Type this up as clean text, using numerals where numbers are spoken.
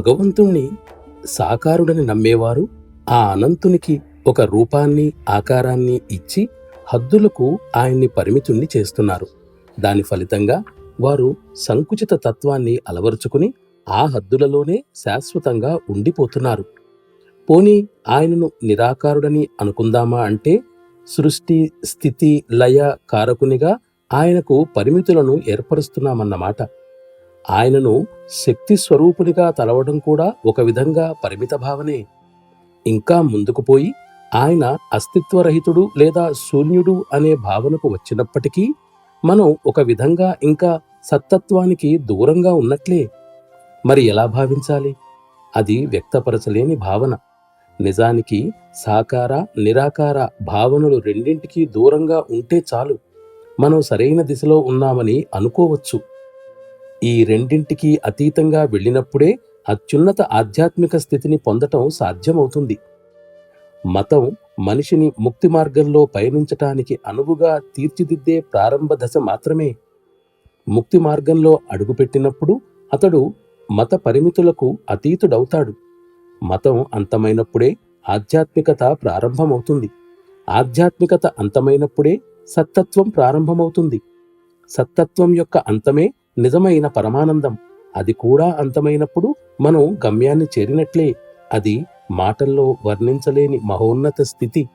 భగవంతుణ్ణి సాకారుడని నమ్మేవారు ఆ అనంతునికి ఒక రూపాన్ని, ఆకారాన్ని ఇచ్చి హద్దులకు ఆయన్ని పరిమితుణ్ణి చేస్తున్నారు. దాని ఫలితంగా వారు సంకుచిత తత్వాన్ని అలవరుచుకుని ఆ హద్దులలోనే శాశ్వతంగా ఉండిపోతున్నారు. పోనీ ఆయనను నిరాకారుడని అనుకుందామా అంటే సృష్టి, స్థితి, లయ కారకునిగా ఆయనకు పరిమితులను ఏర్పరుస్తున్నామన్నమాట. ఆయనను శక్తి స్వరూపునిగా తలవడం కూడా ఒక విధంగా పరిమిత భావనే. ఇంకా ముందుకు పోయి ఆయన అస్తిత్వరహితుడు లేదా శూన్యుడు అనే భావనకు వచ్చినప్పటికీ మనం ఒక విధంగా ఇంకా సత్తత్వానికి దూరంగా ఉన్నట్లే. మరి ఎలా భావించాలి? అది వ్యక్తపరచలేని భావన. నిజానికి సాకార, నిరాకార భావనలు రెండింటికీ దూరంగా ఉంటే చాలు, మనం సరైన దిశలో ఉన్నామని అనుకోవచ్చు. ఈ రెండింటికి అతీతంగా వెళ్ళినప్పుడే అత్యున్నత ఆధ్యాత్మిక స్థితిని పొందటం సాధ్యమవుతుంది. మతం మనిషిని ముక్తి మార్గంలో పయనించటానికి అనువుగా తీర్చిదిద్దే ప్రారంభ దశ మాత్రమే. ముక్తి మార్గంలో అడుగుపెట్టినప్పుడు అతడు మత పరిమితులకు అతీతుడవుతాడు. మతం అంతమైనప్పుడే ఆధ్యాత్మికత ప్రారంభమవుతుంది. ఆధ్యాత్మికత అంతమైనప్పుడే సత్తత్వం ప్రారంభమవుతుంది. సత్తత్వం యొక్క అంతమే నిజమైన పరమానందం. అది కూడా అంతమైనప్పుడు మనం గమ్యాన్ని చేరినట్లే. అది మాటల్లో వర్ణించలేని మహోన్నత స్థితి.